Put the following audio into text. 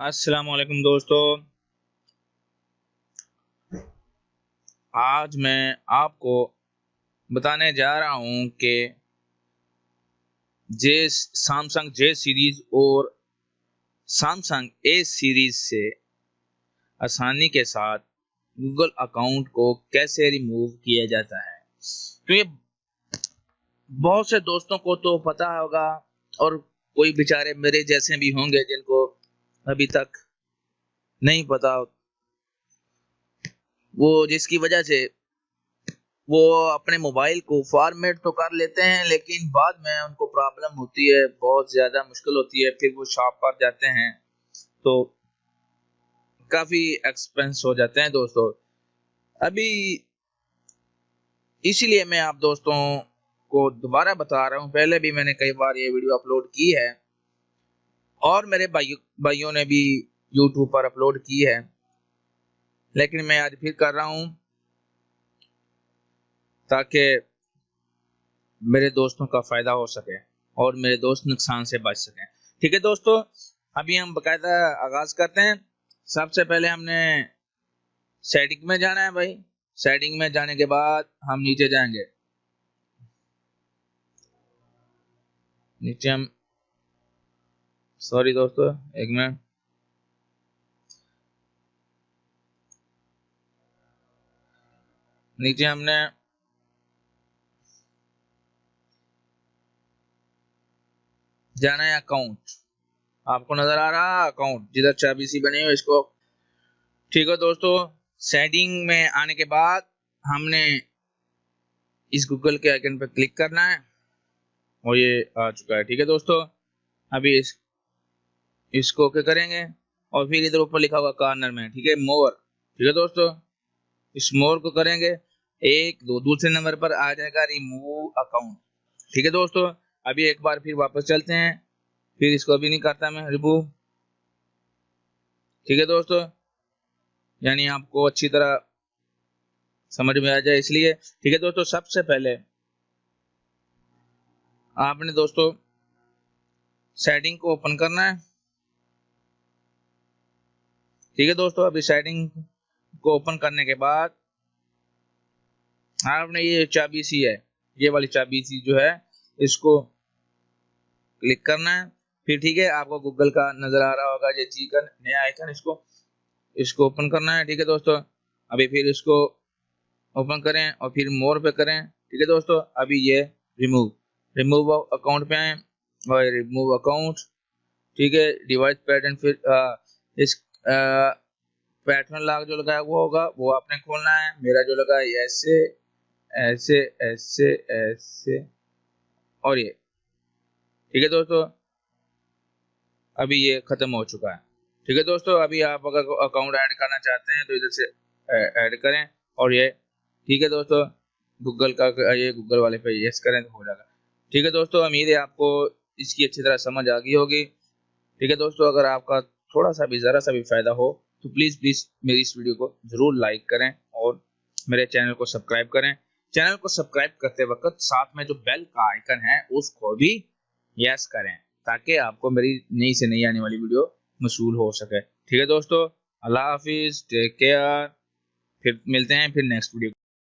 अस्सलाम वालेकुम दोस्तों। आज मैं आपको बताने जा रहा हूं कि जे सैमसंग जे सीरीज और सैमसंग ए सीरीज से आसानी के साथ गूगल अकाउंट को कैसे रिमूव किया जाता है। क्योंकि बहुत से दोस्तों को तो पता होगा और कोई बेचारे मेरे जैसे भी होंगे जिनको अभी तक नहीं पता, वो जिसकी वजह से वो अपने मोबाइल को फॉर्मेट तो कर लेते हैं लेकिन बाद में उनको प्रॉब्लम होती है, बहुत ज़्यादा मुश्किल होती है। फिर वो शॉप पर जाते हैं तो काफ़ी एक्सपेंस हो जाते हैं दोस्तों। अभी इसीलिए मैं आप दोस्तों को दोबारा बता रहा हूँ। पहले भी मैंने कई बार ये वीडियो अपलोड की है और मेरे भाइयों ने भी यूट्यूब पर अपलोड की है, लेकिन मैं आज फिर कर रहा हूँ ताकि मेरे दोस्तों का फायदा हो सके और मेरे दोस्त नुकसान से बच सकें। ठीक है दोस्तों, अभी हम बकायदा आगाज करते हैं। सबसे पहले हमने सेटिंग में जाना है भाई। सेटिंग में जाने के बाद हम नीचे जाएंगे। नीचे हम सॉरी दोस्तों, एक मिनट। नीचे हमने जाना है अकाउंट। आपको नजर आ रहा है अकाउंट, जिधर चाबी सी बनी हुई इसको। ठीक है दोस्तों, सेटिंग में आने के बाद हमने इस गूगल के आइकन पर क्लिक करना है और ये आ चुका है। ठीक है दोस्तों, अभी इसको क्या करेंगे और फिर इधर ऊपर लिखा हुआ कॉर्नर में, ठीक है, मोर। ठीक है दोस्तों, इस मोर को करेंगे। एक दो दूसरे नंबर पर आ जाएगा रिमूव अकाउंट। ठीक है दोस्तों, अभी एक बार फिर वापस चलते हैं। फिर इसको अभी नहीं करता मैं रिमूव। ठीक है दोस्तों, यानी आपको अच्छी तरह समझ में आ जाए इसलिए। ठीक है दोस्तों, सबसे पहले आपने दोस्तों सेटिंग को ओपन करना है। ठीक है दोस्तों, अभी सेटिंग को ओपन करने के बाद आपने ये चाबी सी है, ये वाली चाबी सी जो है, इसको क्लिक करना है। फिर ठीक है, आपको गूगल का नजर आ रहा होगा ये जी का नया आइकन, इसको ओपन करना है। ठीक है दोस्तों, अभी फिर इसको ओपन करें और फिर मोर पे करें। ठीक है दोस्तों, अभी ये रिमूव अकाउंट पे आए और रिमूव अकाउंट। ठीक है, डिवाइस पैटर्न, फिर इस पैटर्न लॉक जो लगाया वो होगा, वो आपने खोलना है। मेरा जो लगा है ऐसे ऐसे ऐसे ऐसे और ये। ठीक है दोस्तों, अभी ये खत्म हो चुका है। ठीक है दोस्तों, अभी आप अगर अकाउंट ऐड करना चाहते हैं तो इधर से ऐड करें और ये। ठीक है दोस्तों, गूगल का ये गूगल वाले पे यस करें तो हो जाएगा। ठीक है दोस्तों, उम्मीद है आपको इसकी अच्छी तरह समझ आ गई होगी। ठीक है दोस्तों, अगर आपका थोड़ा सा भी ज़रा सा भी फायदा हो तो प्लीज़ मेरी इस वीडियो को ज़रूर लाइक करें और मेरे चैनल को सब्सक्राइब करें। चैनल को सब्सक्राइब करते वक्त साथ में जो बेल का आइकन है उसको भी यस करें ताकि आपको मेरी नई से नई आने वाली वीडियो मौसूल हो सके। ठीक है दोस्तों, अल्लाह हाफिज़, टेक केयर। फिर मिलते हैं फिर नेक्स्ट वीडियो।